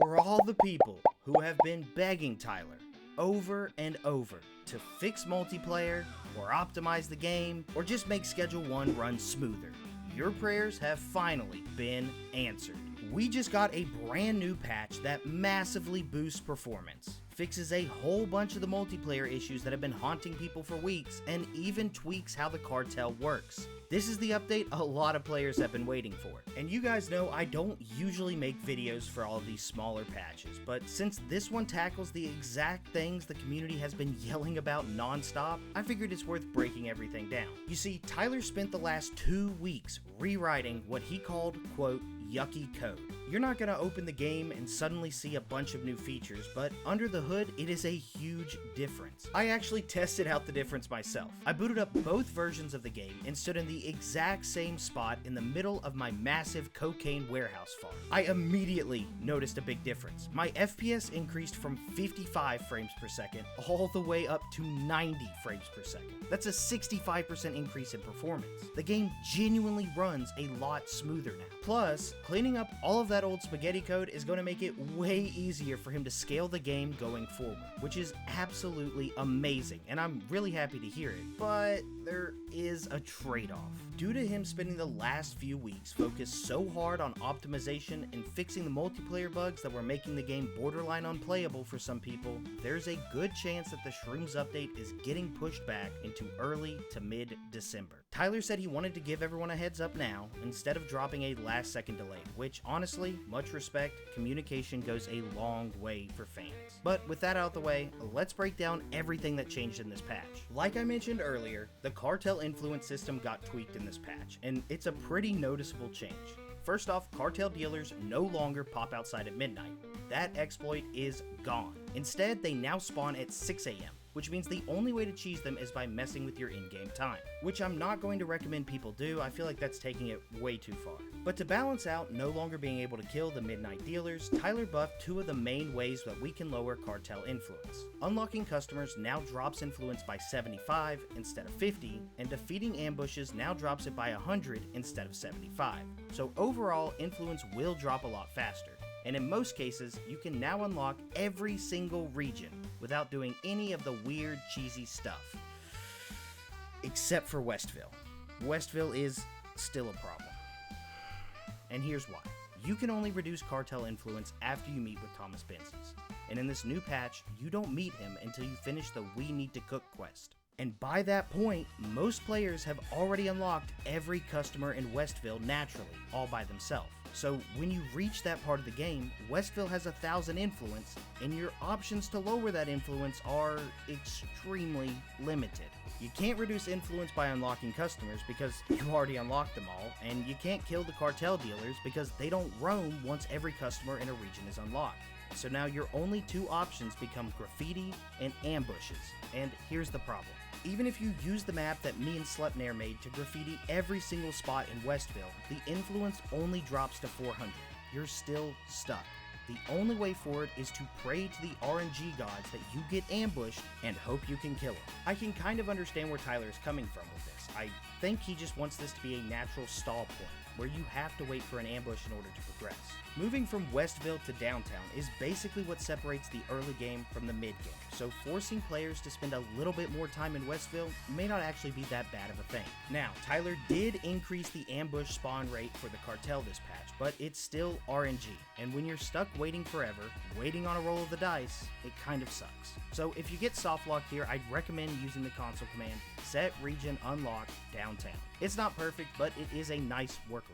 For all the people who have been begging Tyler over and over to fix multiplayer, or optimize the game, or just make Schedule 1 run smoother, your prayers have finally been answered. We just got a brand new patch that massively boosts performance, fixes a whole bunch of the multiplayer issues that have been haunting people for weeks, and even tweaks how the cartel works. This is the update a lot of players have been waiting for. And you guys know I don't usually make videos for all of these smaller patches, but since this one tackles the exact things the community has been yelling about non-stop, I figured it's worth breaking everything down. You see, Tyler spent the last 2 weeks rewriting what he called, quote, yucky code. You're not going to open the game and suddenly see a bunch of new features, but under the hood, it is a huge difference. I actually tested out the difference myself. I booted up both versions of the game and stood in the exact same spot in the middle of my massive cocaine warehouse farm. I immediately noticed a big difference. My FPS increased from 55 frames per second all the way up to 90 frames per second. That's a 65% increase in performance. The game genuinely runs a lot smoother now. Plus, cleaning up all of that old spaghetti code is going to make it way easier for him to scale the game going forward, which is absolutely amazing, and I'm really happy to hear it. But there is a trade-off. Due to him spending the last few weeks focused so hard on optimization and fixing the multiplayer bugs that were making the game borderline unplayable for some people, there's a good chance that the Shrooms update is getting pushed back into early to mid-December. Tyler said he wanted to give everyone a heads up now, instead of dropping a last-second delay, which honestly, much respect, communication goes a long way for fans. But with that out of the way, let's break down everything that changed in this patch. Like I mentioned earlier, the cartel influence system got tweaked in this patch, and it's a pretty noticeable change. First off, cartel dealers no longer pop outside at midnight. That exploit is gone. Instead, they now spawn at 6 AM, which means the only way to cheese them is by messing with your in-game time, which I'm not going to recommend people do. I feel like that's taking it way too far. But to balance out no longer being able to kill the midnight dealers, Tyler buffed 2 of the main ways that we can lower cartel influence. Unlocking customers now drops influence by 75 instead of 50, and defeating ambushes now drops it by 100 instead of 75. So overall, influence will drop a lot faster. And in most cases, you can now unlock every single region without doing any of the weird, cheesy stuff. Except for Westville. Westville is still a problem. And here's why. You can only reduce cartel influence after you meet with Thomas Benzies. And in this new patch, you don't meet him until you finish the We Need to Cook quest. And by that point, most players have already unlocked every customer in Westville naturally, all by themselves. So when you reach that part of the game, Westville has 1,000 influence, and your options to lower that influence are extremely limited. You can't reduce influence by unlocking customers because you already unlocked them all, and you can't kill the cartel dealers because they don't roam once every customer in a region is unlocked. So now your only 2 options become graffiti and ambushes, and here's the problem. Even if you use the map that me and Slepnair made to graffiti every single spot in Westville, the influence only drops to 400. You're still stuck. The only way forward is to pray to the RNG gods that you get ambushed and hope you can kill them. I can kind of understand where Tyler is coming from with this. I think he just wants this to be a natural stall point, where you have to wait for an ambush in order to progress. Moving from Westville to downtown is basically what separates the early game from the mid game, so forcing players to spend a little bit more time in Westville may not actually be that bad of a thing. Now, Tyler did increase the ambush spawn rate for the cartel this patch, but it's still RNG, and when you're stuck waiting forever, waiting on a roll of the dice, it kind of sucks. So if you get softlocked here, I'd recommend using the console command, set region unlock downtown. It's not perfect, but it is a nice workaround.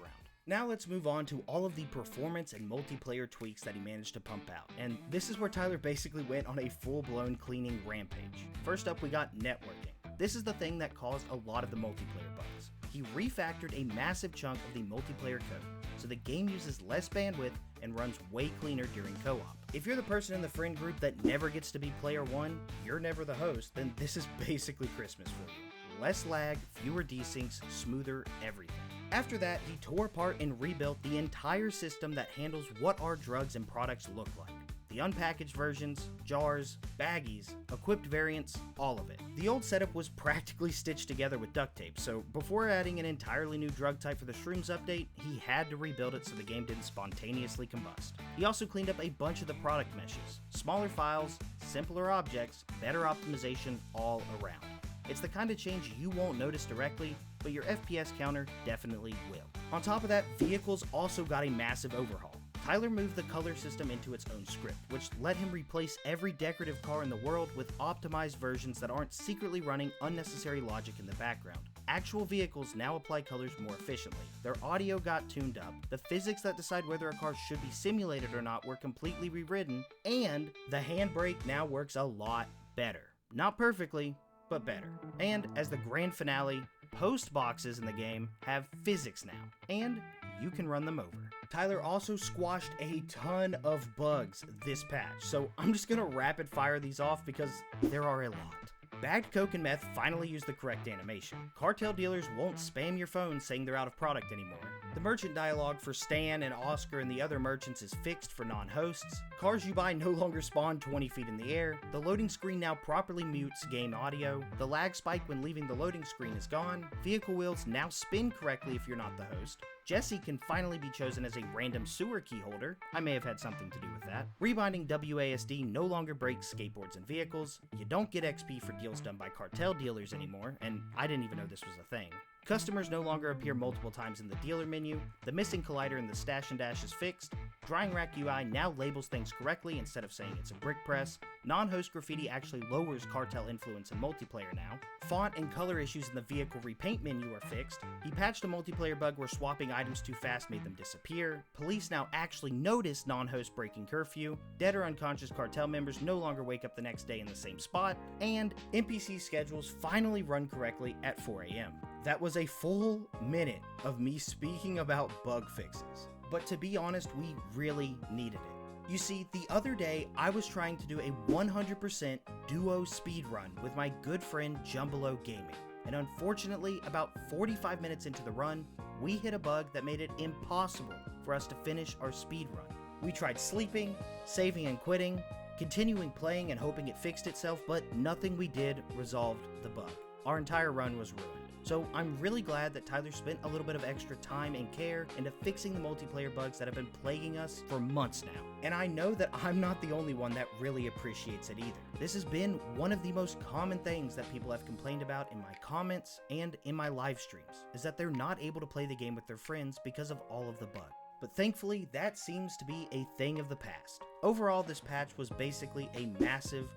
Now let's move on to all of the performance and multiplayer tweaks that he managed to pump out, and this is where Tyler basically went on a full-blown cleaning rampage. First up, we got networking. This is the thing that caused a lot of the multiplayer bugs. He refactored a massive chunk of the multiplayer code, so the game uses less bandwidth and runs way cleaner during co-op. If you're the person in the friend group that never gets to be player 1, you're never the host, then this is basically Christmas for you. Less lag, fewer desyncs, smoother everything. After that, he tore apart and rebuilt the entire system that handles what our drugs and products look like. The unpackaged versions, jars, baggies, equipped variants, all of it. The old setup was practically stitched together with duct tape, so before adding an entirely new drug type for the Shrooms update, he had to rebuild it so the game didn't spontaneously combust. He also cleaned up a bunch of the product meshes, smaller files, simpler objects, better optimization all around. It's the kind of change you won't notice directly, but your FPS counter definitely will. On top of that, vehicles also got a massive overhaul. Tyler moved the color system into its own script, which let him replace every decorative car in the world with optimized versions that aren't secretly running unnecessary logic in the background. Actual vehicles now apply colors more efficiently. Their audio got tuned up, the physics that decide whether a car should be simulated or not were completely rewritten, and the handbrake now works a lot better. Not perfectly, but better. And as the grand finale, post boxes in the game have physics now, and you can run them over. Tyler also squashed a ton of bugs this patch, so I'm just gonna rapid fire these off because there are a lot. Bagged coke and meth finally use the correct animation. Cartel dealers won't spam your phone saying they're out of product anymore. The merchant dialogue for Stan and Oscar and the other merchants is fixed for non-hosts. Cars you buy no longer spawn 20 feet in the air. The loading screen now properly mutes game audio. The lag spike when leaving the loading screen is gone. Vehicle wheels now spin correctly if you're not the host. Jesse can finally be chosen as a random sewer key holder. I may have had something to do with that. Rebinding WASD no longer breaks skateboards and vehicles. You don't get XP for deals done by cartel dealers anymore, and I didn't even know this was a thing. Customers no longer appear multiple times in the dealer menu. The missing collider in the stash and dash is fixed. Drying Rack UI now labels things correctly instead of saying it's a brick press. Non-host graffiti actually lowers cartel influence in multiplayer now. Font and color issues in the vehicle repaint menu are fixed. He patched a multiplayer bug where swapping items too fast made them disappear. Police now actually notice non-host breaking curfew. Dead or unconscious cartel members no longer wake up the next day in the same spot. And NPC schedules finally run correctly at 4 AM. That was a full minute of me speaking about bug fixes. But to be honest, we really needed it. You see, the other day, I was trying to do a 100% duo speedrun with my good friend Jumbalo Gaming. And unfortunately, about 45 minutes into the run, we hit a bug that made it impossible for us to finish our speedrun. We tried sleeping, saving and quitting, continuing playing and hoping it fixed itself, but nothing we did resolved the bug. Our entire run was ruined. So I'm really glad that Tyler spent a little bit of extra time and care into fixing the multiplayer bugs that have been plaguing us for months now. And I know that I'm not the only one that really appreciates it either. This has been one of the most common things that people have complained about in my comments and in my live streams, is that they're not able to play the game with their friends because of all of the bugs. But thankfully, that seems to be a thing of the past. Overall, this patch was basically a massive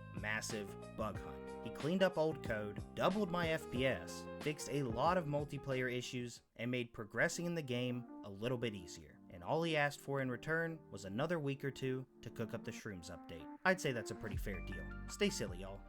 bug hunt. He cleaned up old code, doubled my FPS, fixed a lot of multiplayer issues, and made progressing in the game a little bit easier. And all he asked for in return was another week or two to cook up the Shrooms update. I'd say that's a pretty fair deal. Stay silly, y'all.